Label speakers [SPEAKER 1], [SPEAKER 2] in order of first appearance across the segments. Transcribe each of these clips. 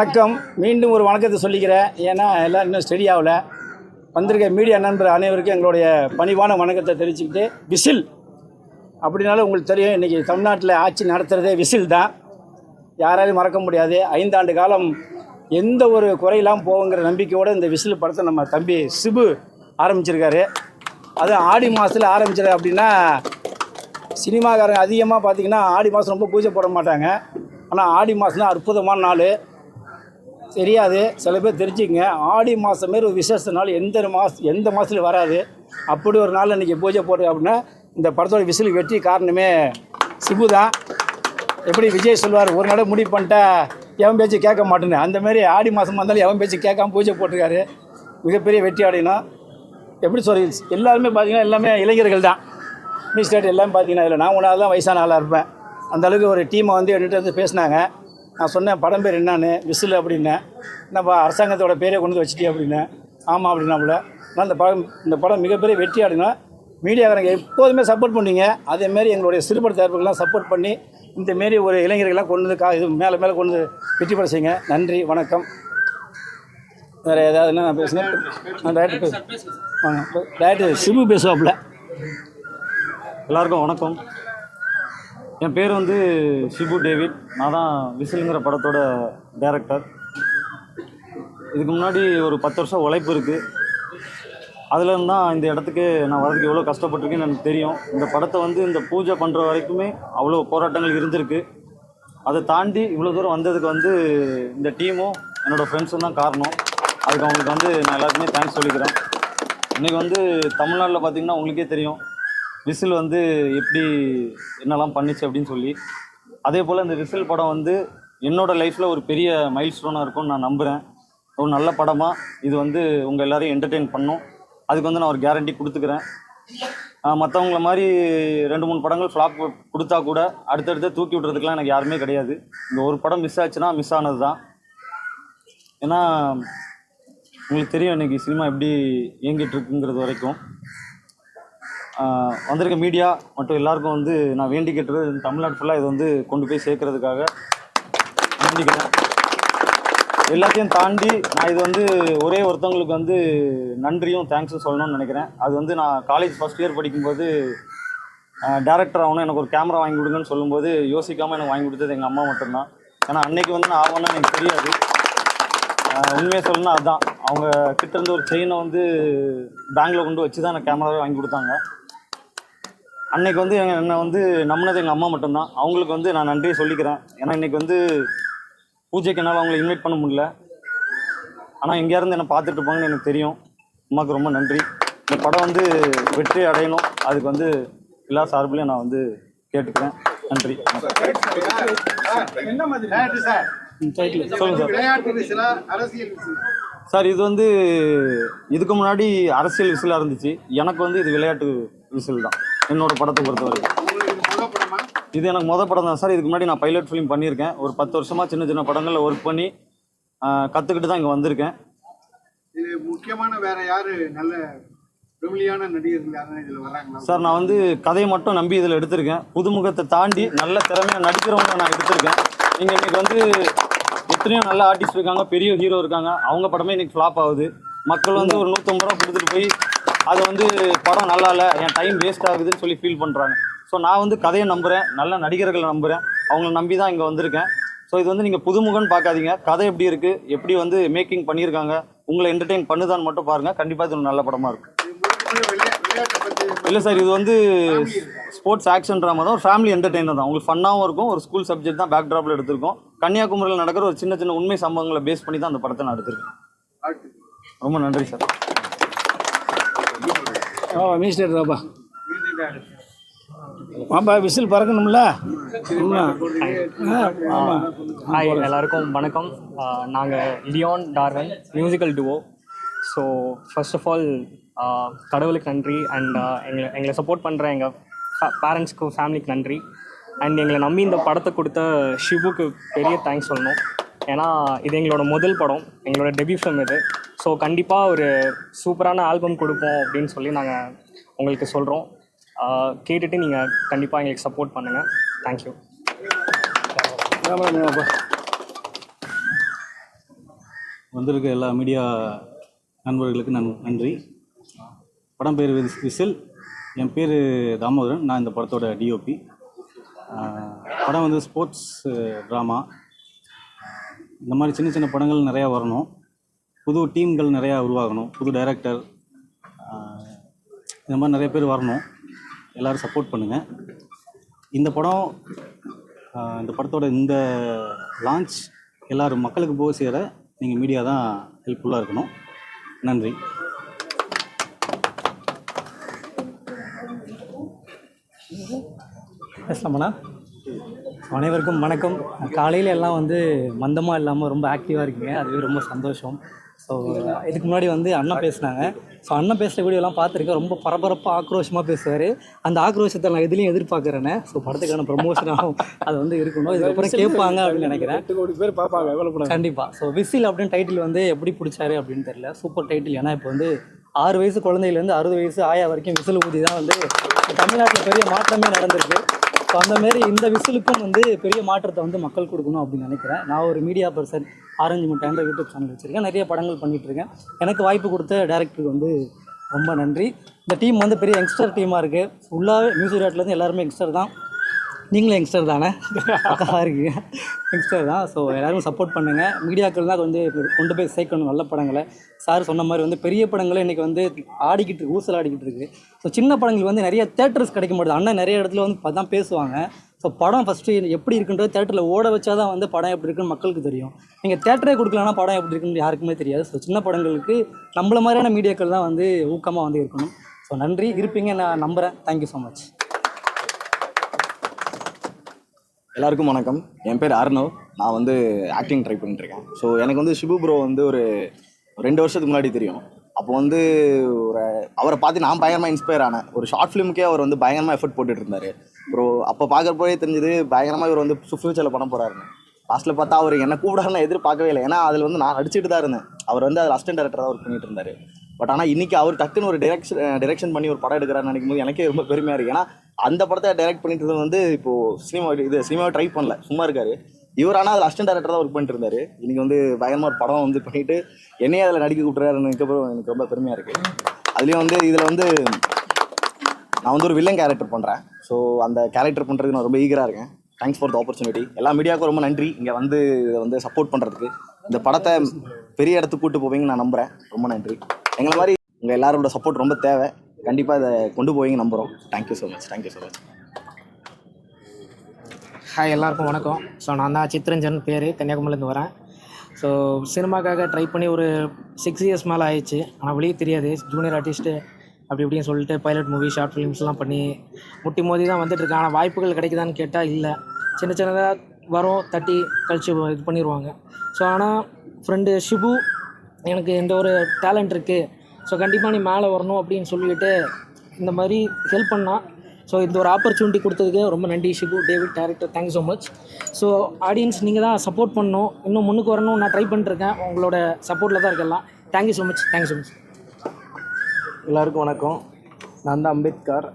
[SPEAKER 1] வணக்கம். மீண்டும் ஒரு வணக்கத்தை சொல்லிக்கிறேன். ஏன்னா எல்லாம் இன்னும் ஸ்டடி ஆகல. வந்திருக்க மீடியா நண்பர் அனைவருக்கும் எங்களுடைய பணிவான வணக்கத்தை தெரிவிச்சுக்கிட்டு, விசில் அப்படின்னாலும் உங்களுக்கு தெரியும், இன்றைக்கி தமிழ்நாட்டில் ஆட்சி நடத்துகிறதே விசில் தான். யாராலையும் மறக்க முடியாது. 5 ஆண்டு காலம் எந்த ஒரு குறையெல்லாம் போகுங்கிற நம்பிக்கையோடு இந்த விசில் படத்தை நம்ம தம்பி சிபு ஆரம்பிச்சிருக்காரு. அதுவும் ஆடி மாதத்தில் ஆரம்பிச்சிரு அப்படின்னா, சினிமாக்காரங்க அதிகமாக பார்த்திங்கன்னா ஆடி மாதம் ரொம்ப பூஜை போட மாட்டாங்க. ஆனால் ஆடி மாதம் தான் அற்புதமான நாள். தெரியாது, சில பேர் தெரிஞ்சுக்கங்க. ஆடி மாதம் மாரி ஒரு விசேஷ நாள் எந்த மாதத்துலையும் வராது. அப்படி ஒரு நாள் இன்றைக்கி பூஜை போட்டு அப்படின்னா, இந்த படத்தோட விசில் வெற்றி காரணமே சிபு தான். எப்படி விஜய் சொல்லுவார், ஒரு நாள் முடிவு பண்ணிட்டா எவன் பேச்சு கேட்க மாட்டேன்னு, அந்தமாரி ஆடி மாதம் வந்தாலும் எவன் பேச்சு கேட்காம பூஜை போட்டிருக்காரு. மிகப்பெரிய வெற்றி அடையணும். எப்படி சொல்லி எல்லாருமே பார்த்திங்கன்னா எல்லாமே இளைஞர்கள் தான். மினிஸ்டர் எல்லாமே பார்த்திங்கன்னா இல்லை, நான் ஒன்றாவது தான் வயசான ஆளாக இருப்பேன். அந்தளவுக்கு ஒரு டீமை வந்து என்கிட்ட வந்து பேசினாங்க. நான் சொன்னேன், படம் பேர் என்னான்னு, விசில் அப்படின்னேன். என்னப்பா அரசாங்கத்தோட பேரே கொண்டு வந்து வச்சுட்டே அப்படின்னேன். ஆமாம் அப்படின்னாப்புல. ஆனால் இந்த படம் மிகப்பெரிய வெற்றி அடையணும். மீடியாக்காரங்க எப்போதுமே சப்போர்ட் பண்ணுவீங்க. அதேமாரி எங்களுடைய சிறுபட தயாரிப்புகள்லாம் சப்போர்ட் பண்ணி இந்தமாரி ஒரு இளைஞர்கள்லாம் கொண்டு வந்து இது மேலே கொண்டு வந்து வெற்றி பெற செய்யுங்க. நன்றி, வணக்கம். வேறு ஏதாவது என்ன நான் பேசுகிறேன்? நான் டேரக்டர் சிபு பேசுவாப்புல.
[SPEAKER 2] எல்லாருக்கும் வணக்கம். என் பேர் வந்து ஷிபு டேவிட். நான் தான் விசிலுங்கிற படத்தோட டைரக்டர். இதுக்கு முன்னாடி ஒரு 10 வருஷம் உழைப்பு இருக்குது. அதுலேருந்து தான் இந்த இடத்துக்கு நான் வரதுக்கு எவ்வளோ கஷ்டப்பட்டிருக்கேன்னு எனக்கு தெரியும். இந்த படத்தை வந்து இந்த பூஜை பண்ணுற வரைக்குமே அவ்வளோ போராட்டங்கள் இருந்திருக்கு. அதை தாண்டி இவ்வளோ தூரம் வந்ததுக்கு வந்து இந்த டீமும் என்னோடய ஃப்ரெண்ட்ஸும் தான் காரணம். அதுக்கு அவங்களுக்கு வந்து நான் எல்லாருக்குமே தேங்க்ஸ் சொல்லிக்கிறேன். இன்றைக்கி வந்து தமிழ்நாட்டில் பார்த்திங்கன்னா உங்களுக்கே தெரியும், விசில் வந்து எப்படி என்னெல்லாம் பண்ணிச்சு அப்படின்னு சொல்லி. அதே போல் இந்த விசில் படம் வந்து என்னோடய லைஃப்பில் ஒரு பெரிய மைல் ஸ்டோனாக இருக்கும்னு நான் நம்புகிறேன். ஒரு நல்ல படமாக இது வந்து உங்கள் எல்லோரையும் என்டர்டெயின் பண்ணும். அதுக்கு வந்து நான் ஒரு கேரண்டி கொடுத்துக்கிறேன். மற்றவங்கள மாதிரி 2-3 படங்கள் ஃப்ளாப் கொடுத்தா கூட அடுத்தடுத்து தூக்கி விட்றதுக்கெலாம் எனக்கு யாருமே கிடையாது. இந்த ஒரு படம் மிஸ் ஆச்சுன்னா மிஸ் ஆனது தான். ஏன்னா உங்களுக்கு தெரியும் இன்றைக்கி சினிமா எப்படி இயங்கிட்டுருக்குங்கிறது வரைக்கும். வந்திருக்க மீடியா மற்றும் எல்லாருக்கும் வந்து நான் வேண்டிக்கிட்டு தமிழ்நாடு ஃபுல்லாக இது வந்து கொண்டு போய் சேர்க்கறதுக்காக வேண்டிக்கிறேன். எல்லாத்தையும் தாண்டி நான் இது வந்து ஒரே ஒருத்தவங்களுக்கு வந்து நன்றியும் தேங்க்ஸும் சொல்லணும்னு நினைக்கிறேன். அது வந்து நான் காலேஜ் ஃபஸ்ட் இயர் படிக்கும்போது டேரக்டர் ஆகணும், எனக்கு ஒரு கேமரா வாங்கி கொடுங்கன்னு சொல்லும்போது யோசிக்காமல் எனக்கு வாங்கி கொடுத்தது எங்கள் அம்மா மட்டும்தான். ஏன்னா அன்னைக்கு வந்து நான் ஆகணும்னு எனக்கு தெரியாது. உண்மையை சொல்லணும்னா அதுதான். அவங்க கிட்டேருந்து ஒரு செயினை வந்து பேங்கில் கொண்டு வச்சு தான் எனக்கு கேமராவே வாங்கி கொடுத்தாங்க. அன்றைக்கி வந்து என்னை வந்து நம்பினது எங்கள் அம்மா மட்டும்தான். அவங்களுக்கு வந்து நான் நன்றியை சொல்லிக்கிறேன். ஏன்னா இன்றைக்கி வந்து பூஜைக்கு என்னால் அவங்களை இன்வைட் பண்ண முடியல. ஆனால் எங்கேயாருந்து என்னை பார்த்துட்டு இருப்பாங்கன்னு எனக்கு தெரியும். அம்மாவுக்கு ரொம்ப நன்றி. இந்த படம் வந்து வெற்றி அடையணும், அதுக்கு வந்து எல்லா சார்பிலையும் நான் வந்து கேட்டுக்கிறேன். நன்றி. சார், இது வந்து இதுக்கு முன்னாடி அரசியல் விசிலாக இருந்துச்சு. எனக்கு வந்து இது விளையாட்டு விசில் தான் என்னோடய படத்தை பொறுத்த வரைக்கும். இது எனக்கு மொதல் படம் தான் சார். இதுக்கு முன்னாடி நான் பைலட் ஃபிலிம் பண்ணியிருக்கேன். ஒரு 10 வருஷமாக சின்ன சின்ன படங்களில் ஒர்க் பண்ணி கற்றுக்கிட்டு தான் இங்கே வந்திருக்கேன்.
[SPEAKER 3] இது முக்கியமான வேறு யார் நல்ல பிரபலியான நடிகர்கள் இதில் வராங்களா
[SPEAKER 2] சார்? நான் வந்து கதையை மட்டும் நம்பி இதில் எடுத்திருக்கேன். புதுமுகத்தை தாண்டி நல்ல திறமையாக நடிக்கிறவங்க நான் எடுத்திருக்கேன். நீங்கள் இன்றைக்கி வந்து எத்தனையோ நல்ல ஆர்டிஸ்ட் இருக்காங்க, பெரிய ஹீரோ இருக்காங்க. அவங்க படமே இன்றைக்கி ஃப்ளாப் ஆகுது. மக்கள் வந்து ஒரு 150 ரூபா கொடுத்துட்டு போய் அதை வந்து படம் நல்லா இல்லை, என் டைம் வேஸ்ட் ஆகுதுன்னு சொல்லி ஃபீல் பண்ணுறாங்க. ஸோ நான் வந்து கதையை நம்புகிறேன், நல்ல நடிகர்களை நம்புகிறேன். அவங்கள நம்பி தான் இங்கே வந்திருக்கேன். ஸோ இது வந்து நீங்கள் புதுமுகன்னு பார்க்காதீங்க. கதை எப்படி இருக்குது, எப்படி வந்து மேக்கிங் பண்ணியிருக்காங்க, உங்களை என்டர்டெயின் பண்ணுதான்னு மட்டும் பாருங்கள். கண்டிப்பாக இது ஒரு நல்ல படமாக இருக்கும். இல்லை சார், இது வந்து ஸ்போர்ட்ஸ் ஆக்ஷன் ட்ராமா தான். ஒரு ஃபேமிலி என்டர்டெய்னர் தான். உங்களுக்கு ஃபன்னாகவும் இருக்கும். ஒரு ஸ்கூல் சப்ஜெக்ட் தான் பேக் ட்ராப்பில் எடுத்திருக்கோம். கன்னியாகுமரியில் நடக்கிற ஒரு சின்ன சின்ன உண்மை சம்பவங்களை பேஸ் பண்ணி தான் அந்த படத்தை நான் எடுத்திருக்கேன். ரொம்ப நன்றி சார்.
[SPEAKER 1] மினிஸ்டர் ராபா ஆமாம், விசில் பறக்கணும்ல.
[SPEAKER 4] ஹாய், எல்லாருக்கும் வணக்கம். நாங்கள் Leon Darwin musical duo. So first of all கடவுளுக்கு நன்றி. அண்ட் எங்களை சப்போர்ட் பண்ணுற எங்கள் பேரண்ட்ஸ்க்கு, ஃபேமிலிக்கு நன்றி. அண்ட் எங்களை நம்பி இந்த படத்தை கொடுத்த ஷிபுக்கு பெரிய தேங்க்ஸ் சொல்லணும். ஏன்னா இது எங்களோட முதல் படம், எங்களோட டெபியூ ஃபிலிம் இது. ஸோ கண்டிப்பாக ஒரு சூப்பரான ஆல்பம் கொடுப்போம் அப்படின்னு சொல்லி நாங்கள் உங்களுக்கு சொல்கிறோம். கேட்டுட்டு நீங்கள் கண்டிப்பாக எங்களுக்கு சப்போர்ட் பண்ணுங்கள். தேங்க்யூ.
[SPEAKER 5] வந்திருக்க எல்லா மீடியா நண்பர்களுக்கு நன்றி. படம் பேர் விசில். என் பேர் தாமோதரன். நான் இந்த படத்தோட டிஓபி. படம் வந்து ஸ்போர்ட்ஸ் ட்ராமா. இந்த மாதிரி சின்ன சின்ன படங்கள் நிறையா வரணும், புது டீம்கள் நிறையா உருவாகணும், புது டைரக்டர், இந்த மாதிரி நிறைய பேர் வரணும். எல்லோரும் சப்போர்ட் பண்ணுங்கள். இந்த படத்தோட இந்த லான்ச் எல்லோரும் மக்களுக்கு போக சேர நீங்கள் மீடியா தான் ஹெல்ப்ஃபுல்லாக இருக்கணும். நன்றி.
[SPEAKER 6] பேசலாமாண்ணா? அனைவருக்கும் வணக்கம். காலையில் எல்லாம் வந்து மந்தமாக இல்லாமல் ரொம்ப ஆக்டிவாக இருக்கீங்க, அதுவே ரொம்ப சந்தோஷம். ஸோ இதுக்கு முன்னாடி வந்து அண்ணன் பேசினாங்க. ஸோ அண்ணன் பேசுகிற வீடியோலாம் பார்த்துருக்கேன். ரொம்ப பரபரப்பாக ஆக்ரோஷமாக பேசுவார். அந்த ஆக்ரோஷத்தை நான் எதுலேயும் எதிர்பார்க்குறேனே. ஸோ படத்துக்கான ப்ரமோஷனாகவும் அது வந்து இருக்கணும். இதுக்கப்புறம் கேட்பாங்க அப்படின்னு நினைக்கிறேன்.
[SPEAKER 1] 8 கோடி பேர் பார்ப்பாங்க எவ்வளோ.
[SPEAKER 6] கண்டிப்பாக. ஸோ விசில் அப்படின்னு டைட்டில் வந்து எப்படி பிடிச்சாரு அப்படின்னு தெரியல. Super title. ஏன்னா இப்போ வந்து 6 வயசு குழந்தையிலேருந்து 60 வயசு ஆயா வரைக்கும் விசில் ஊதி தான் வந்து தமிழ்நாட்டில் பெரிய மாற்றமே நடந்திருக்கு. ஸோ அந்தமாரி இந்த விசிலுக்கும் வந்து பெரிய மாற்றத்தை வந்து மக்கள் கொடுக்கணும் அப்படின்னு நினைக்கிறேன். நான் ஒரு மீடியா பர்சன், ஆரஞ்சு முட்டைன்ற யூடியூப் சேனல் வச்சுருக்கேன். நிறைய படங்கள் பண்ணிகிட்ருக்கேன். எனக்கு வாய்ப்பு கொடுத்த டேரக்டருக்கு வந்து ரொம்ப நன்றி. இந்த டீம் வந்து பெரிய யங்ஸ்டர் டீமாக இருக்குது. ஃபுல்லாகவே நியூஸ் விராட்லேருந்து எல்லாருமே யங்ஸ்டர் தான். நீங்களும் யங்ஸ்டர் தானே? பக்கமாக இருக்கீங்க, யங்ஸ்டர் தான். ஸோ எல்லோரும் சப்போர்ட் பண்ணுங்கள். மீடியாக்கள் தான் வந்து கொண்டு போய் சேர்க்கணும் நல்ல படங்களை. சார் சொன்ன மாதிரி வந்து பெரிய படங்களை இன்றைக்கி வந்து ஆடிக்கிட்டு இருக்கு, ஊசல் ஆடிக்கிட்டு இருக்குது. ஸோ சின்ன படங்கள் வந்து நிறைய தேட்டர்ஸ் கிடைக்க மாட்டுது. அண்ணன் நிறைய இடத்துல வந்து தான் பேசுவாங்க. ஸோ படம் ஃபஸ்ட்டு எப்படி இருக்குன்றது தேட்டரில் ஓட வச்சா தான் வந்து படம் எப்படி இருக்குன்னு மக்களுக்கு தெரியும். நீங்கள் தேட்டரே கொடுக்கலன்னா படம் எப்படி இருக்குன்னு யாருக்குமே தெரியாது. ஸோ சின்ன படங்களுக்கு நம்மள மாதிரியான மீடியாக்கள் தான் வந்து ஊக்கமாக வந்து இருக்கணும். ஸோ நன்றி, இருப்பீங்க நான் நம்புகிறேன். Thank you so much.
[SPEAKER 7] எல்லாருக்கும் வணக்கம். என் பேர் அர்ணவ். நான் வந்து ஆக்டிங் ட்ரை பண்ணிட்டுருக்கேன். ஸோ எனக்கு வந்து ஷிபு ப்ரோ வந்து ஒரு 2 வருஷத்துக்கு முன்னாடி தெரியும். அப்போ வந்து அவரை பார்த்து நான் பயங்கரமாக இன்ஸ்பயர் ஆனேன். ஒரு ஷார்ட் ஃபிலிமுக்கே அவர் வந்து பயங்கரமாக எஃபர்ட் போட்டுட்டு இருந்தார் ப்ரோ. அப்போ பார்க்குறப்போயே தெரிஞ்சது பயங்கரமாக இவர் வந்து ஃபியூச்சரில் படம் போகிறாருன்னு. லாஸ்ட்டில் பார்த்தா அவர் என்ன கூப்பிடாருன்னு எதிர்பார்க்கவே இல்லை. ஏன்னா அதில் வந்து நான் நடிச்சிட்டு தான் இருந்தேன். அவர் வந்து அதில் அசிஸ்டன்ட் டைரக்டராக ஒர்க் பண்ணிட்டு இருந்தார். பட் ஆனால் இன்றைக்கி அவர் டக்குன்னு ஒரு டைரக்ஷன் பண்ணி ஒரு படம் எடுக்கிறாருன்னு நினைக்கும் போது எனக்கே ரொம்ப பெருமையாக இருக்குது. ஏன்னா அந்த படத்தை டைரக்ட் பண்ணிட்டு வந்து இப்போது சினிமாவை ட்ரை பண்ணல, சும்மா இருக்கார் இவர். ஆனால் அதில் அசிஸ்டன்ட் டைரக்டர் தான் ஒர்க் பண்ணிட்டு இருந்தார். இன்றைக்கி வந்து பயங்கரமாக ஒரு படம் வந்து பண்ணிவிட்டு என்னையே அதில் நடிக்க கூப்பிட்றாருன்னு எனக்கு ரொம்ப பெருமையாக இருக்குது. அதுலேயும் வந்து இதில் வந்து நான் வந்து ஒரு வில்லன் கேரக்டர் பண்ணுறேன். ஸோ அந்த கேரக்டர் பண்ணுறதுக்கு நான் ரொம்ப ஈகராக இருக்கேன். Thanks for the opportunity. எல்லா மீடியாவுக்கும் ரொம்ப நன்றி இங்கே வந்து இதை வந்து சப்போர்ட் பண்ணுறதுக்கு. இந்த படத்தை பெரிய இடத்துக்கு கூப்பிட்டு போவீங்கன்னு நான் நம்புகிறேன். ரொம்ப நன்றி. எங்களை மாதிரி உங்கள் எல்லாரோட சப்போர்ட் ரொம்ப தேவை. கண்டிப்பாக இதை கொண்டு போவீங்க நம்புகிறோம். Thank you so much. Thank you so much.
[SPEAKER 8] Hi, எல்லாருக்கும் வணக்கம். ஸோ நான் தான் சித்ரஞ்சன் பேர், கன்னியாகுமரிலேருந்து வரேன். ஸோ சினிமாக்காக ட்ரை பண்ணி ஒரு 6 இயர்ஸ் மேலே ஆயிடுச்சு. ஆனால் வெளியே தெரியாது, ஜூனியர் ஆர்டிஸ்ட்டு அப்படி இப்படின்னு சொல்லிட்டு பைலட் மூவி, ஷார்ட் ஃபிலிம்ஸ்லாம் பண்ணி முட்டி மோதி தான் வந்துட்டுருக்கேன். ஆனால் வாய்ப்புகள் கிடைக்குதான்னு கேட்டால் இல்லை. சின்னதாக வரும், தட்டி கழிச்சு இது பண்ணிடுவாங்க. ஸோ ஆனால் ஃப்ரெண்டு ஷிபு எனக்கு இந்த ஒரு டேலண்ட் இருக்குது, ஸோ கண்டிப்பாக நீ மேலே வரணும் அப்படின்னு சொல்லிட்டு இந்த மாதிரி ஹெல்ப் பண்ணால். ஸோ இந்த ஒரு ஆப்பர்ச்சுனிட்டி கொடுத்ததுக்கு ரொம்ப நன்றி Shibu, David, director. Thank you so much. So audience நீங்கள் தான் சப்போர்ட் பண்ணணும், இன்னும் முன்னுக்கு வரணும். நான் ட்ரை பண்ணிட்டுருக்கேன், உங்களோட சப்போர்ட்டில் தான் இருக்கலாம். Thank you so much. Thank you so much.
[SPEAKER 9] எல்லாருக்கும் வணக்கம். நான் தான் அம்பேத்கர்.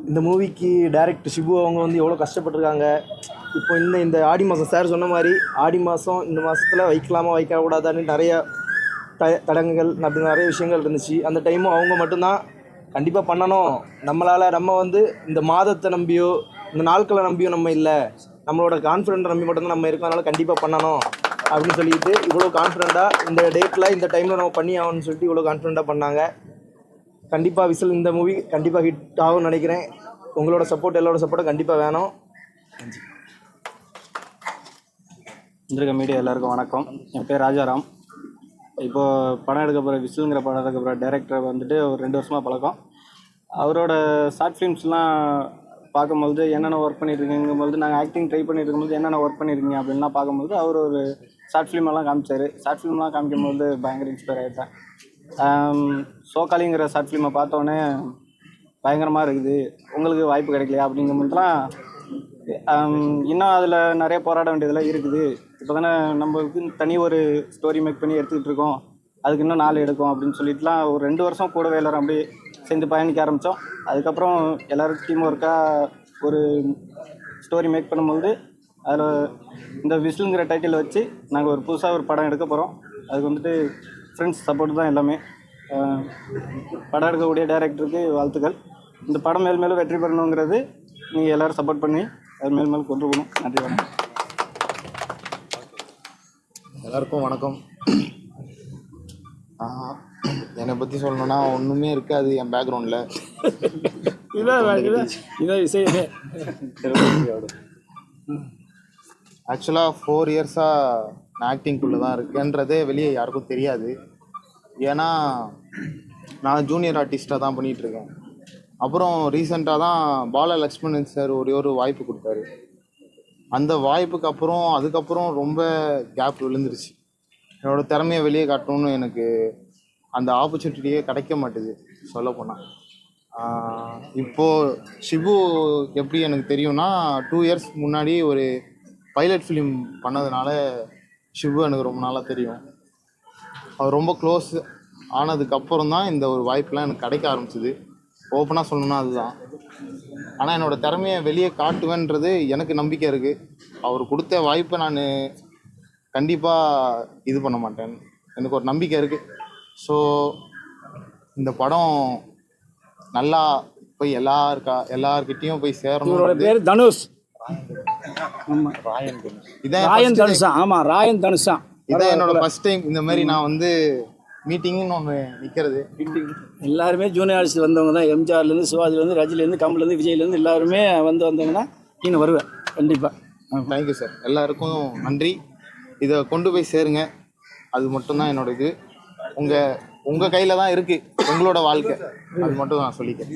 [SPEAKER 9] இந்த மூவிக்கு டைரக்டர் ஷிபு அவங்க வந்து எவ்வளோ கஷ்டப்பட்டுருக்காங்க. இப்போ இந்த ஆடி மாதம் சார் சொன்ன மாதிரி ஆடி மாதம் இந்த மாதத்தில் வைக்கலாமா வைக்கக்கூடாதான்னு நிறைய தடங்குகள் அப்படி நிறைய விஷயங்கள் இருந்துச்சு. அந்த டைமும் அவங்க மட்டும்தான் கண்டிப்பாக பண்ணணும், நம்மளால் நம்ம வந்து இந்த மாதத்தை நம்பியோ இந்த நாட்களை நம்பியோ நம்ம இல்லை, நம்மளோட கான்ஃபிடென்ட்டை நம்பி மட்டும்தான் நம்ம இருக்கோம், அதனால் கண்டிப்பாக பண்ணணும் அப்படின்னு சொல்லிட்டு இவ்வளோ கான்ஃபிடென்ட்டாக இந்த டேட்டில் இந்த டைமில் நம்ம பண்ணி ஆகணும்னு சொல்லிட்டு இவ்வளோ கான்ஃபிடென்ட்டாக பண்ணாங்க. கண்டிப்பாக விசில் இந்த மூவி கண்டிப்பாக ஹிட் ஆகும்னு நினைக்கிறேன். உங்களோட சப்போர்ட், எல்லாரோட சப்போர்ட்டும் கண்டிப்பாக வேணும்.
[SPEAKER 5] வந்திருக்க மீடியா எல்லாருக்கும் வணக்கம். என் பேர் ராஜாராம். இப்போது படம் எடுக்க போகிற விசிலுங்கிற படம் எடுக்க போகிற டைரக்டர் வந்துட்டு ஒரு 2 வருஷமாக பழக்கம். அவரோட ஷார்ட் ஃபிலிம்ஸ்லாம் பார்க்கும்போது என்னென்ன ஒர்க் பண்ணியிருக்கீங்கும்போது, நாங்கள் ஆக்டிங் ட்ரை பண்ணிட்டு இருக்கும்போது என்னென்ன ஒர்க் பண்ணியிருக்கீங்க அப்படின்லாம் பார்க்கும்போது அவர் ஒரு ஷார்ட் ஃபிலிமெல்லாம் காமிச்சார். ஷார்ட் ஃபிலிம்லாம் காமிக்கும்போது பயங்கர இன்ஸ்பயர் ஆகிட்டேன். சோக்காலிங்கிற ஷார்ட் ஃபிலிமை பார்த்தோன்னே பயங்கரமாக இருக்குது, உங்களுக்கு வாய்ப்பு கிடைக்கலையா அப்படிங்கும்போதுலாம் இன்னும் அதில் நிறைய போராட வேண்டியதெல்லாம் இருக்குது. இப்போ தானே நம்மளுக்கு தனி ஒரு ஸ்டோரி மேக் பண்ணி எடுத்துக்கிட்டு இருக்கோம், அதுக்கு இன்னும் 4 எடுக்கும் அப்படின்னு சொல்லிட்டுலாம் ஒரு 2 வருஷம் கூடவே எல்லாரும் அப்படியே சேர்ந்து பயணிக்க ஆரம்பித்தோம். அதுக்கப்புறம் எல்லோரும் டீம் ஒர்க்காக ஒரு ஸ்டோரி மேக் பண்ணும்போது அதில் இந்த விசிலுங்கிற டைட்டில் வச்சு நாங்கள் ஒரு புதுசாக ஒரு படம் எடுக்க போகிறோம். அதுக்கு வந்துட்டு ஃப்ரெண்ட்ஸ் சப்போர்ட் தான் எல்லாமே. படம் எடுக்கக்கூடிய டைரக்டருக்கு வாழ்த்துக்கள். இந்த படம் மேல் மேலும் வெற்றி பெறணுங்கிறது நீங்கள் எல்லோரும் சப்போர்ட் பண்ணி அது மேல் மேலும் கொண்டு போகணும். நன்றி, வணக்கம்.
[SPEAKER 10] எல்லாருக்கும் வணக்கம். என்னை பற்றி சொல்லணுன்னா ஒன்றுமே இருக்காது என் பேக்ரவுண்டில்.
[SPEAKER 1] இதான் விஷயமே.
[SPEAKER 10] ஆக்சுவலாக 4 இயர்ஸாக நான் ஆக்டிங்குள்ளே தான் இருக்கேன்றதே வெளியே யாருக்கும் தெரியாது. ஏன்னா நான் ஜூனியர் ஆர்டிஸ்ட்டாக தான் பண்ணிகிட்ருக்கேன். அப்புறம் ரீசெண்டாக தான் பாலலக்ஷ்மணன் சார் ஒரு வாய்ப்பு கொடுத்தாரு. அந்த வாய்ப்புக்கு அப்புறம் அதுக்கப்புறம் ரொம்ப கேப் விழுந்துருச்சு. என்னோடய திறமையை வெளியே காட்டணும்னு எனக்கு அந்த ஆப்பர்ச்சுனிட்டியே கிடைக்க மாட்டுது சொல்லப்போனால். இப்போது ஷிபு எப்படி எனக்கு தெரியும்னா 2 இயர்ஸ் முன்னாடி ஒரு பைலட் ஃபிலிம் பண்ணதுனால ஷிபு எனக்கு ரொம்ப நாளாக தெரியும். அவர் ரொம்ப க்ளோஸ் ஆனதுக்கப்புறம் தான் இந்த ஒரு வாய்ப்பெலாம் எனக்கு கிடைக்க ஆரம்பிச்சிது. ஓப்பனாக சொல்லணுன்னா அதுதான். ஆனால் என்னோடய திறமையை வெளியே காட்டுவேன்றது எனக்கு நம்பிக்கை இருக்குது. அவர் கொடுத்த வாய்ப்பை நான் கண்டிப்பாக இது பண்ண மாட்டேன், எனக்கு ஒரு நம்பிக்கை இருக்குது. ஸோ இந்த படம் நல்லா போய் எல்லார்கிட்டையும் போய் சேரணும்.
[SPEAKER 1] இவரோட பேர் தனுஷ். ராயன் தனுஷா. ஆமாம், ராயன் தனுஷா.
[SPEAKER 10] இதான் என்னோட ஃபர்ஸ்ட் டைம் இந்த மாதிரி நான் வந்து மீட்டிங்னு ஒன்று நிற்கிறது.
[SPEAKER 1] எல்லாருமே ஜூனியர் ஆர்டிஸ்ட் வந்தவங்க தான். எம்ஜிஆர்லேருந்து, சிவாஜிலேருந்து, ரஜினிலேருந்து, கமலேருந்து, விஜய்லேருந்து எல்லாருமே வந்தவங்கன்னா நீ வருவேன் கண்டிப்பாக.
[SPEAKER 10] Thank you sir. எல்லாருக்கும் நன்றி. இதை கொண்டு போய் சேருங்க, அது மட்டும்தான் என்னோட இது. உங்கள் கையில் தான் இருக்குது எங்களோட வாழ்க்கை, அது மட்டும் நான் சொல்லிக்கிறேன்.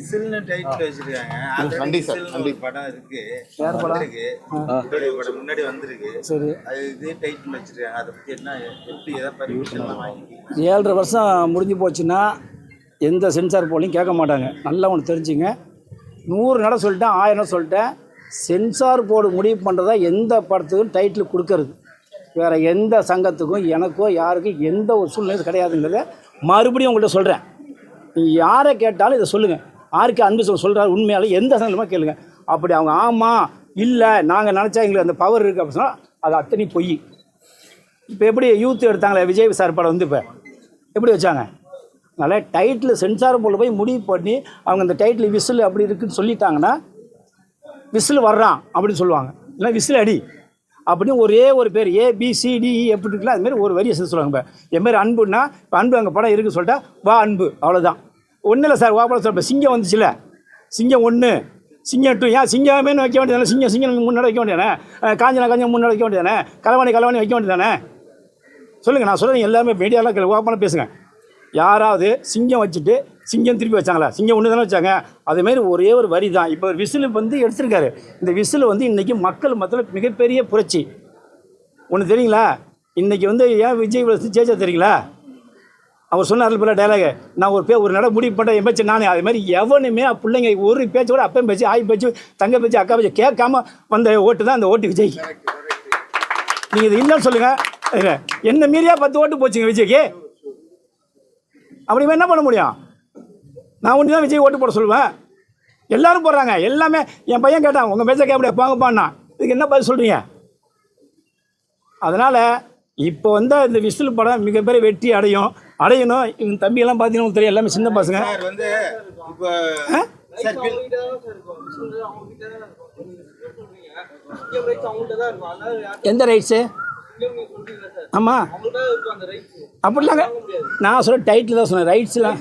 [SPEAKER 10] நன்றி சார், நன்றி.
[SPEAKER 11] படம் இருக்கு, முன்னாடி வந்திருக்கு.
[SPEAKER 1] சரி,
[SPEAKER 11] அது இதே டைட்டில் வச்சிருக்காங்க. அதை பற்றி என்ன, எப்படி எதாவது பர்மிஷன் வாங்கி
[SPEAKER 1] 7.5 வருஷம் முடிஞ்சு போச்சுன்னா எந்த சென்சார் போலையும் கேட்க மாட்டாங்க. நல்லா ஒன்று தெரிஞ்சுங்க. 100 நட சொல்லிட்டேன், 1000 நட சொல்லிட்டேன். சென்சார் போர்டு முடிவு பண்ணுறதா எந்த படத்துக்கும் டைட்டில் கொடுக்கறது. வேறு எந்த சங்கத்துக்கும் எனக்கோ யாருக்கும் எந்த ஒரு சூழ்நிலையும் கிடையாதுங்கிறத மறுபடியும் உங்கள்கிட்ட சொல்கிறேன். நீங்கள் யாரை கேட்டாலும் இதை சொல்லுங்கள். யாருக்கு அன்பு சொல்கிறாரு உண்மையால எந்த சங்கமாக கேளுங்க. அப்படி அவங்க ஆமாம் இல்லை நாங்கள் நினச்சா எங்களுக்கு அந்த பவர் இருக்குது அப்படின்னு சொன்னால் அது அத்தனை பொய். இப்போ எப்படி யூத் எடுத்தாங்களே விஜய் சார் படம் வந்து இப்போ எப்படி வச்சாங்க? அதனால் டைட்டில் சென்சார் போல் போய் முடிவு பண்ணி அவங்க அந்த டைட்டில் விசில் அப்படி இருக்குதுன்னு சொல்லிட்டாங்கன்னா விசில் வர்றான் அப்படின்னு சொல்லுவாங்க. இல்லை விசில் அடி அப்படின்னு ஒரே ஒரு பேர் ABCDE எப்படி இருக்குல்ல அதுமாரி ஒரு வரியை சேர்த்து சொல்லுவாங்க. இப்போ என் மாதிரி அன்புன்னா இப்போ அன்பு அங்கே படம் இருக்குது சொல்லிட்டா வா அன்பு, அவ்வளோதான். ஒன்றும் இல்லை சார், வா படம் சொல்ல. இப்போ சிங்கம் வந்துச்சுல, சிங்கம் 1, சிங்கம் 2. ஏன் சிங்கமே வைக்க வேண்டியதானே? சிங்கம் முன்னாடி வைக்க வேண்டியதானே? காஞ்சனா முன்னாடி வைக்க வேண்டியதானே? கலவாணி வைக்க வேண்டியதானே? சொல்லுங்கள், நான் சொல்கிறேன். எல்லாமே மீடியாலாம் ஓப்பனாக பேசுங்க. யாராவது சிங்கம் வச்சுட்டு சிங்கம் திருப்பி வச்சாங்களா? சிங்கம் 1 தானே வச்சாங்க. அதேமாரி ஒரே ஒரு வரி தான். இப்போ விசில் வந்து எடுத்திருக்காரு. இந்த விசில் வந்து இன்றைக்கி மக்கள் மத்தியில் மிகப்பெரிய புரட்சி. ஒன்று தெரியுங்களா? இன்றைக்கி வந்து ஏன் விஜய் ஜெயிச்சா தெரியுங்களா? அவர் சொன்னார் போல டைலாக், நான் ஒரு நட முடிவு பண்ணுறேன் என் பேச்சு நானே. அது மாதிரி எவனுமே பிள்ளைங்க ஒரு பேச்சு கூட அப்பன் பேச்சு, ஆய் பேச்சு, தங்க பேச்சு, அக்கா பேச்சு கேட்காம வந்த ஓட்டு தான் அந்த ஓட்டு விஜய். நீங்கள் இது இல்லைன்னு சொல்லுங்கள். என்ன மீறியா 10 ஓட்டு போச்சுங்க விஜய்க்கு. அப்படி என்ன பண்ண முடியும்? நான் ஒன்று தான் விஜய் ஓட்டு போட சொல்லுவேன். எல்லோரும் போடுறாங்க. எல்லாமே என் பையன் கேட்டான் உங்கள் பேச்சை கேட்படியா போங்கப்பான்னா. இதுக்கு என்ன பதில் சொல்கிறீங்க? அதனால் இப்போ வந்து இந்த விசில் படம் மிகப்பெரிய வெற்றி அடையணும். இவங்க தம்பியெல்லாம் பார்த்தீங்கன்னா தெரியும், எல்லாமே சின்ன பசங்க.
[SPEAKER 11] வந்து இப்போ
[SPEAKER 1] எந்த ரைட்ஸு? ஆமாம், அப்படிலாம் நான் சொல்ல டைட்டில் தான் சொன்னேன். ரைட்ஸ்லாம்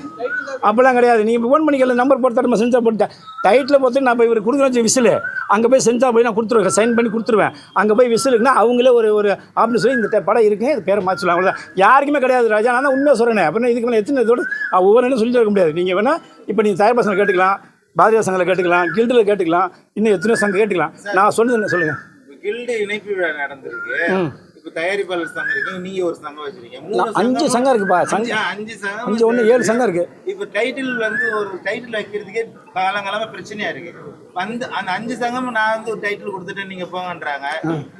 [SPEAKER 1] அப்படிலாம் கிடையாது. நீங்கள் ஃபோன் பண்ணிக்கல, நம்பர் போட்டு நம்ம சென்சார் போட்டுட்டேன். டைட்டில் பொறுத்து நான் இப்போ இவர் கொடுக்குறேன் விசில், அங்கே போய் சென்சார் போய் நான் கொடுத்துருவேன், சைன் பண்ணி கொடுத்துருவேன். அங்கே போய் விசிலுக்குன்னா அவங்களே ஒரு ஆப்னு சொல்லி இந்த படம் இருக்குங்க, இது பேரை மாற்றி சொல்லுவாங்க. அவ்வளோதான். யாருக்குமே கிடையாது ராஜா. நான் உண்மையாக சொல்கிறேன். அப்புறம் இதுக்கு மேலே எத்தனை இதோட ஒவ்வொரு என்ன சொல்லிட்டு இருக்க முடியாது. நீங்கள் வேணால் இப்போ நீங்கள் தயார் பசங்களை கேட்டுக்கலாம், பாரதியார் சங்கத்தில் கேட்டுக்கலாம், கில்டில் கேட்டுக்கலாம், இன்னும் எத்தனையோ சங்கம் கேட்டுக்கலாம். நான் சொன்னது என்ன சொல்லுங்கள்.
[SPEAKER 11] கில்டு இணைப்பு விழா நடந்திருக்கு. இப்போ தயாரிப்பாளர் சங்கம் இருக்கு, நீங்க ஒரு சங்கம் வச்சிருக்கீங்க.
[SPEAKER 1] 5 சங்கம் இருக்குப்பா.
[SPEAKER 11] 5 சங்கம்,
[SPEAKER 1] 5 1 7 சங்கம் இருக்கு.
[SPEAKER 11] இப்போ டைட்டில் வந்து ஒரு டைட்டில் வைக்கிறதுக்கே காலங்காலமா பிரச்சனையா இருக்கு. அந்த 5 சங்கம் நான் வந்து ஒரு டைட்டில் கொடுத்துட்டு நீங்க போங்கன்றாங்க,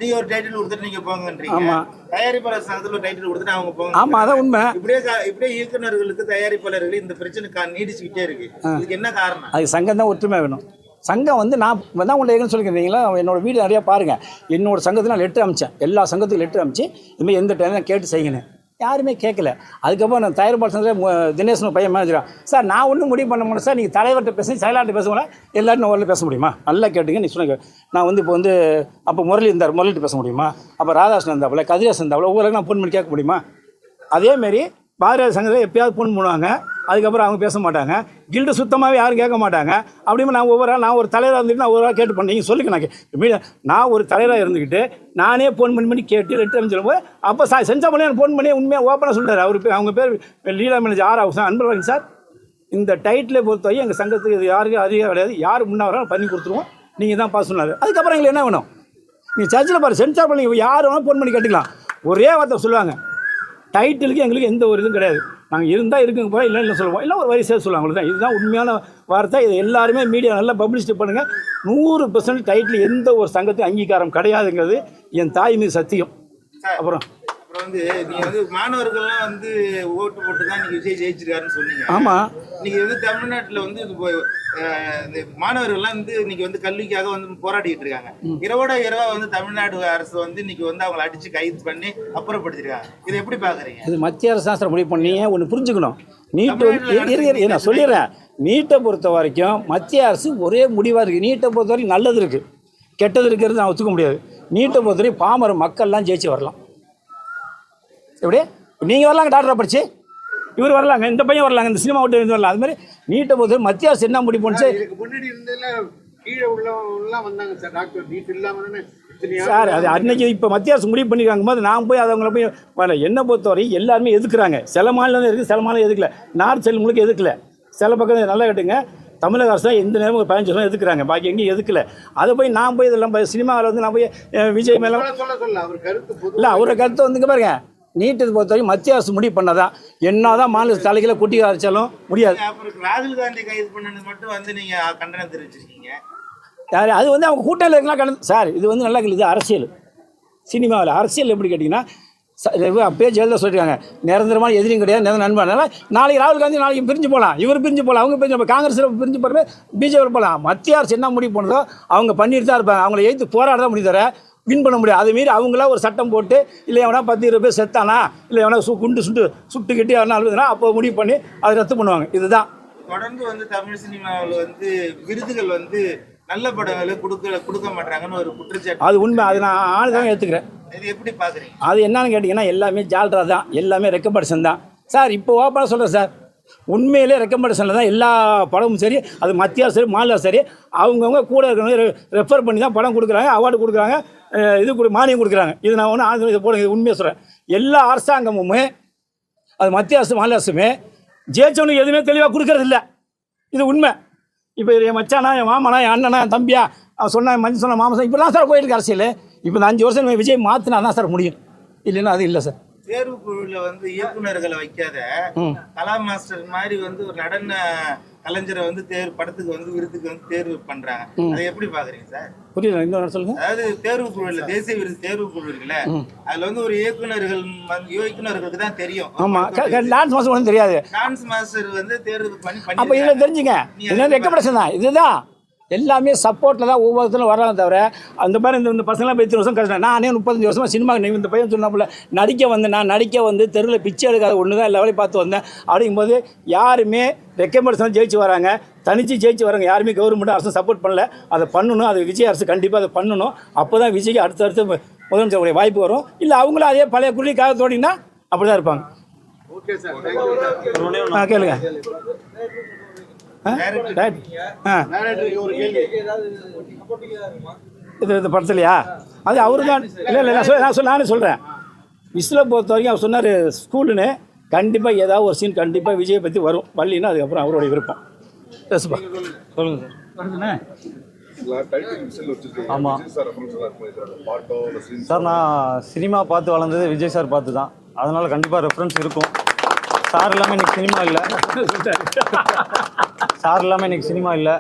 [SPEAKER 11] நீங்க ஒரு டைட்டில் கொடுத்துட்டு நீங்க போங்கன்றீங்க. தயாரிப்பாளர் சங்கத்துல ஒரு டைட்டில் கொடுத்துட்டு அவங்க போங்க.
[SPEAKER 1] ஆமா, அதான் உண்மை.
[SPEAKER 11] இப்படியே இயக்குநர்களுக்கு தயாரிப்பாளர்கள் இந்த பிரச்சனை நீடிச்சுக்கிட்டே இருக்கு. இதுக்கு என்ன காரணம்?
[SPEAKER 1] அது சங்கம் தான் ஒற்றுமை வேணும். சங்கம் வந்து நான் தான் உங்களை ஏற்கனவே சொல்லிக்கிறீங்களா, என்னோடய வீடு நிறையா பாருங்கள். என்னோடய சங்கத்தில் நான் லெட்டர் அமிச்சேன், எல்லா சங்கத்துக்கும் லெட்டர் அமிச்சு இதுமாதிரி எந்த டைம் கேட்டு செய்யணும். யாருமே கேட்கல. அதுக்கப்புறம் நான் தயாரிப்பாளர் சங்கத்தில் தினேஷ்னு பையன் மேனேஜரா, சார் நான் ஒன்றும் முடிவு பண்ண முடியும் சார், நீங்கள் தலைவர்கிட்ட பேசுங்க, செயலாளர்கிட்ட பேசுவோம்ல, எல்லாரும் நான் பேச முடியுமா? நல்லா கேட்டுங்க. நீ சொன்ன நான் வந்து இப்போ வந்து அப்போ முரளி இருந்தார், முரளிட்டு பேச முடியுமா? அப்போ ராதாகிருஷ்ணன் இருந்தாப்புல, கதிராசன் இருந்தாப்புல, ஒவ்வொரு நான் ஃபோன் பண்ணி கேட்க முடியுமா? அதேமாரி பாரதியார் சங்கத்தில் எப்பயாவது ஃபோன் பண்ணுவாங்க, அதுக்கப்புறம் அவங்க பேச மாட்டாங்க. கில்டு சுத்தமாகவே யாரும் கேட்க மாட்டாங்க. அப்படியுமே நான் நான் ஒரு தலைவராக இருந்துட்டு நான் ஒவ்வொரு கேட்டு பண்ணேன். நீங்கள் சொல்லுங்க, நான் ஒரு தலைவராக இருந்துக்கிட்டு நானே ஃபோன் பண்ணி கேட்டு லெட்டர் சொல்லும்போது அப்போ செஞ்சால் பண்ணி ஃபோன் பண்ணி உண்மையாக ஓப்பனாக சொல்கிறார். அவர் அவங்க பேர் Leela manager R house Anbazhagan sir. இந்த டைட்டிலை பொறுத்தவரை எங்கள் சங்கத்துக்கு இது யாருக்கும் அதிகம் கிடையாது, யார் முன்னே வராலும் பண்ணி கொடுத்துருவோம், நீங்கள் தான் பாஸ் சொன்னார். அதுக்கப்புறம் எங்களுக்கு என்ன வேணும்? நீங்கள் சர்ச்சில் பாரு, சென்சார் பண்ணி யார் வேணாலும் ஃபோன் பண்ணி கேட்டுக்கலாம். ஒரே வார்த்தை சொல்லுவாங்க, டைட்டிலுக்கு எங்களுக்கு எந்த ஒரு இதுவும் கிடையாது, நாங்கள் இருந்தால் இருக்குங்க போல, இல்லை சொல்லுவோம், இல்லை ஒரு வரி சேர்த்து சொல்லுவாங்க. அவ்வளோதான், இதுதான் உண்மையான வார்த்தை. இது எல்லாருமே மீடியா நல்லா பப்ளிசிட்டி பண்ணுங்கள். 100% டைட்டில் எந்த ஒரு சங்கத்துக்கும் அங்கீகாரம் கிடையாதுங்கிறது என் தாய் மீது சத்தியம். அப்புறம்
[SPEAKER 11] வந்து நீங்க வந்து மாணவர்கள்லாம் வந்து ஓட்டு போட்டு தான் இன்னைக்கு விஜய் ஜெயிச்சிருக்காருன்னு சொன்னீங்க.
[SPEAKER 1] ஆமாம்,
[SPEAKER 11] இன்னைக்கு வந்து தமிழ்நாட்டில் வந்து இந்த மாணவர்கள்லாம் வந்து இன்னைக்கு வந்து கல்விக்காக வந்து போராடிட்டு இருக்காங்க. இரவோட இரவா வந்து தமிழ்நாடு அரசு வந்து இன்னைக்கு வந்து அவங்களை அடிச்சு கைது பண்ணி அப்புறப்படுத்திருக்காங்க. இதை எப்படி பாக்குறீங்க?
[SPEAKER 1] இது மத்திய அரசு சாஸ்திரம் முடிவு பண்ணி ஒன்று புரிஞ்சுக்கணும். நீட்டு நான் சொல்லிடுறேன், நீட்டை பொறுத்த வரைக்கும் மத்திய அரசு ஒரே முடிவாக இருக்குது. நீட்டை பொறுத்த வரைக்கும் நல்லது இருக்குது, கெட்டது இருக்கிறது நான் ஒத்துக்க முடியாது. நீட்டை பொறுத்த வரைக்கும் பாமர மக்கள்லாம் ஜெயிச்சு வரலாம். எப்படி நீங்கள் வரலாங்க, டாக்டரை படிச்சு இவர் வரலாங்க, இந்த பையன் வரலாங்க, இந்த சினிமா விட்டு வரலாம். அது மாதிரி நீட்டை பொறுத்த மத்திய அரசு என்ன முடிவு பண்ணுச்சு?
[SPEAKER 3] முன்னாடி இருந்ததில் கீழே உள்ளவங்கலாம் வந்தாங்க சார், டாக்டர் நீட் இல்லாமல்
[SPEAKER 1] சார். அது அன்னைக்கு இப்போ மத்திய அரசு முடிவு பண்ணியிருக்காங்க போது நான் போய் அவங்கள போய் வரல. என்னை பொறுத்தவரை எல்லாருமே எதுக்குறாங்க. சில மாநிலம் இருக்குது, சில மாநிலம் எதுக்கல. நார்த் சைடு முழுக்க எதுக்கல. சில பக்கம் நல்லா கேட்டுங்க, தமிழக அரசு தான் எந்த நேரமும் 15 வருஷம் எதுக்குறாங்க, பாக்கி எங்கேயும் எதுக்கல. அதை போய் நான் போய் இதெல்லாம் சினிமாவில் வந்து நான் போய் விஜய் மேலே இல்லை, அவரோட கருத்தை வந்துங்க பாருங்க. நீட்டை பொறுத்தவரைக்கும் மத்திய அரசு முடிவு பண்ணதான், என்னதான் மாநில தலைகளை குட்டி அரைச்சாலும் முடியாது.
[SPEAKER 11] ராகுல் காந்தி கைது பண்ணது மட்டும் வந்து நீங்க கண்டனம் தெரிவிச்சிருக்கீங்க.
[SPEAKER 1] யார் அது வந்து அவங்க கூட்டத்தில் இருக்கலாம் சார். இது வந்து நல்லா இது அரசியல். சினிமாவில் அரசியல் எப்படி கேட்டிங்கன்னா, அப்பயே ஜெயலலிதா சொல்லியிருக்காங்க, நிரந்தரமான எதிரியும் கிடையாது, நிரந்தர நண்பன். நாளைக்கு ராகுல் காந்தி நாளைக்கு பிரிஞ்சு போகலாம், இவர் பிரிஞ்சு போகலாம், அவங்க பிரிஞ்சு காங்கிரஸில் பிரிஞ்சு போகிறமே பிஜேபி போகலாம். மத்திய அரசு என்ன முடிவு பண்ணுறதோ அவங்க பண்ணிட்டு தான் இருப்பாங்க. அவங்களை எதிர்த்து போராட தான் முடிவு தர வின் பண்ண முடியாது. அதுமாரி அவங்களா ஒரு சட்டம் போட்டு, இல்லை எவனா 10-20 பேர் செத்தானா, இல்லை எவனா குண்டு சுட்டுக்கிட்டு எவனா அழுதுனா அப்போ முடிவு பண்ணி அதை ரத்து பண்ணுவாங்க. இதுதான்
[SPEAKER 11] தொடர்ந்து வந்து தமிழ் சினிமாவில் வந்து விருதுகள் வந்து நல்ல படங்களை கொடுக்க மாட்டாங்கன்னு ஒரு குற்றச்சாட்டு.
[SPEAKER 1] அது உண்மை, அது நான் ஆளுதான் ஏற்றுக்கிறேன்.
[SPEAKER 11] இது எப்படி பார்க்குறீங்க?
[SPEAKER 1] அது என்னன்னு கேட்டிங்கன்னா, எல்லாமே ஜால்ரா தான், எல்லாமே ரெக்கமெண்டேஷன் தான் சார். இப்போ ஓப்பனாக சொல்கிறேன் சார், உண்மையிலே ரெக்கமெண்டேஷனில் தான் எல்லா படமும் சரி, அது மத்திய அரசு மாநில சரி, அவங்கவுங்க கூட இருக்கிறவங்க ரெஃபர் பண்ணி தான் படம் கொடுக்குறாங்க, அவார்டு கொடுக்குறாங்க, இது மானியம் கொடுக்குறாங்க. இது நான் ஒன்று இதை போடுங்க, உண்மையாக சொல்கிறேன். எல்லா அரசாங்கமுமே அது மத்திய அரசு மாநில அரசுமே ஜெயிச்சவனுக்கு எதுவுமே தெளிவாக கொடுக்கறது இல்லை. இது உண்மை. இப்போ என் மச்சானா, என் மாமனா, என் அண்ணனா, என் தம்பியா, அவன் சொன்னான் மஞ்சள் சொன்ன மாமன், இப்படிலாம் சார் போயிருக்கு அரசியல். இப்போ இந்த 5 வருஷம் விஜய் மாற்றினா தான் சார் முடியும், இல்லைன்னா அது இல்லை சார்.
[SPEAKER 11] தேர்வு குழுவில் வந்து இயக்குநர்களை வைக்காத கலா மாஸ்டர் மாதிரி வந்து ஒரு நடன கலைஞரை வந்து படத்துக்கு வந்து விருதுக்கு வந்து தேர்வு பண்றாங்க. அதை எப்படி பாக்குறீங்க சார்?
[SPEAKER 1] புரியல, இன்னொரு சொல்லுங்க.
[SPEAKER 11] அதாவது தேர்வு குழுவில் தேசிய விருது தேர்வு குழு இருக்குல்ல, அதுல வந்து ஒரு இயக்குநர்களுக்கு தான் தெரியும்.
[SPEAKER 1] ஆமா, டான்ஸ் மாஸ்டர் ஒன்றும் தெரியாது.
[SPEAKER 11] டான்ஸ் மாஸ்டர் வந்து தேர்வு பண்ணி
[SPEAKER 1] அப்போ இதில் தெரிஞ்சுங்க, இதெல்லாம் ரெக்கமெண்டேஷன் தான். இதுதான் எல்லாமே சப்போர்ட்டில் தான் ஒவ்வொருத்தரும் வர்றாங்க தவிர, அந்த மாதிரி இந்த பசங்களாம் 20 வருஷம் கஷ்டம். நானே 35 வருஷமாக சினிமா, இந்த பையன் சொன்னாப்புல நான் நடிக்க வந்து தெருவில் பிச்சை எடுக்காத ஒன்று தான் எல்லா வேலையும் பார்த்து வந்தேன். அப்படிங்கும்போது யாருமே ரெக்கமெண்டேஷன் ஜெயிச்சு வராங்க, தனிச்சு ஜெயிச்சு வராங்க. யாருமே கவர்மெண்ட் அரசு சப்போர்ட் பண்ணல. அதை பண்ணணும், அது விஜய் அரசு கண்டிப்பாக அதை பண்ணணும். அப்போ தான் விஜய்க்கு அடுத்தடுத்து முதலமைச்சருடைய வாய்ப்பு வரும். இல்லை அவங்களும் அதே பழைய குருளிக்காக தோடினா அப்படி தான் இருப்பாங்க.
[SPEAKER 3] ஓகே சார்,
[SPEAKER 1] கேளுங்க. இது படத்துலையா? அது அவரு தான். இல்லை நானே சொல்கிறேன். விசிலை பொறுத்த வரைக்கும் அவர் சொன்னார் ஸ்கூலுன்னு, கண்டிப்பாக ஏதாவது ஒரு சீன் கண்டிப்பாக விஜயை பற்றி வரும். வரலின்னா அதுக்கப்புறம் அவருடைய விருப்பம். பேசுப்பா, சொல்லுங்கள் சார்.
[SPEAKER 2] ஆமாம் சார், நான் சினிமா பார்த்து வளர்ந்தது விஜய் சார் பார்த்து தான், அதனால் கண்டிப்பாக ரெஃபரன்ஸ் இருக்கும். சார் இல்லாமல் இன்றைக்கி சினிமா இல்லை. சார் இல்லாமல் இன்றைக்கி சினிமா இல்லை.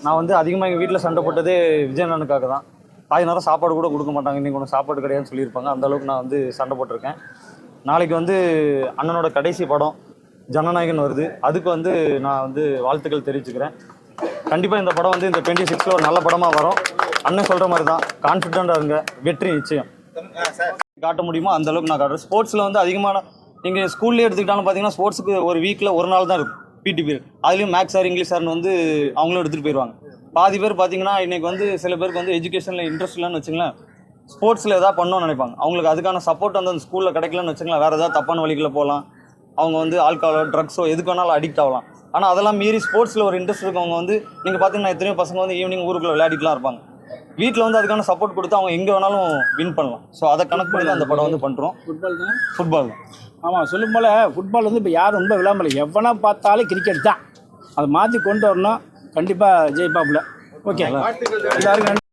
[SPEAKER 2] நான் வந்து அதிகமாக எங்கள் வீட்டில் சண்டை போட்டதே விஜய் அண்ணனுக்காக தான். பாதி நேரம் சாப்பாடு கூட கொடுக்க மாட்டாங்க, இன்றைக்கி ஒன்று சாப்பாடு கிடையாதுன்னு சொல்லியிருப்பாங்க. அந்தளவுக்கு நான் வந்து சண்டை போட்டிருக்கேன். நாளைக்கு வந்து அண்ணனோட கடைசி படம் ஜனநாயகன் வருது. அதுக்கு வந்து நான் வந்து வாழ்த்துக்கள் தெரிவிச்சுக்கிறேன். கண்டிப்பாக இந்த படம் வந்து இந்த 26ல் ஒரு நல்ல படமாக வரும். அண்ணன் சொல்கிற மாதிரி தான், கான்ஃபிடென்ட்டாக இருங்க, வெற்றி நிச்சயம். காட்ட முடியுமோ அந்த அளவுக்கு நான் காட்டுறேன். ஸ்போர்ட்ஸில் வந்து அதிகமான நீங்கள் ஸ்கூல்லேயே எடுத்துக்கிட்டாலும் பார்த்தீங்கன்னா ஸ்போர்ட்ஸுக்கு ஒரு வீக்கில் ஒரு நாள் தான் இருக்கும் பிடி பீரியட். அதுலேயும் மேக்ஸ் சார் இங்கிலீஷ் சார்னு வந்து அவங்களும் எடுத்துகிட்டு போயிடுவாங்க. பாதி பேர் பார்த்தீங்கன்னா இன்றைக்கி வந்து சில பேருக்கு வந்து எஜுகேஷனில் இன்ட்ரெஸ்ட் இல்லைன்னு வச்சுங்களேன், ஸ்போர்ட்ஸில் எதாவது பண்ணணும்னு நினைப்பாங்க. அவங்களுக்கு அதுக்கான சப்போர்ட் வந்து அந்த ஸ்கூலில் கிடைக்கலன்னு வச்சுங்களேன், வேறு ஏதாவது தப்பான வழிகளில் போகலாம், அவங்க வந்து ஆல்கஹாலோ ட்ரக்ஸோ எதுக்கு வேணாலும் அடிக்ட் ஆகலாம். ஆனால் அதெல்லாம் மீறி ஸ்போர்ட்ஸில் ஒரு இன்ட்ரெஸ்ட் இருக்கவங்க வந்து நீங்கள் பார்த்தீங்கன்னா எத்தனையோ பசங்க வந்து ஈவினிங் ஊருக்குள்ளே விளையாடிட்டுலாம் இருப்பாங்க. வீட்டில் வந்து அதுக்கான சப்போர்ட் கொடுத்து அவங்க எங்கே வேணாலும் வின் பண்ணலாம். ஸோ அதை கணக்கு பண்ணி தான் அந்த படம் வந்து பண்ணுறோம். ஃபுட்பால் தான்.
[SPEAKER 1] ஆமாம், சொல்லும் போல் ஃபுட்பால் வந்து இப்போ யாரும் ரொம்ப விளம்பரம், எவனா பார்த்தாலும் கிரிக்கெட் தான். அதை மாற்றி கொண்டு வரணும், கண்டிப்பாக ஜெயிப்பாப்புல. ஓகே, எல்லாருக்கும் நன்றி.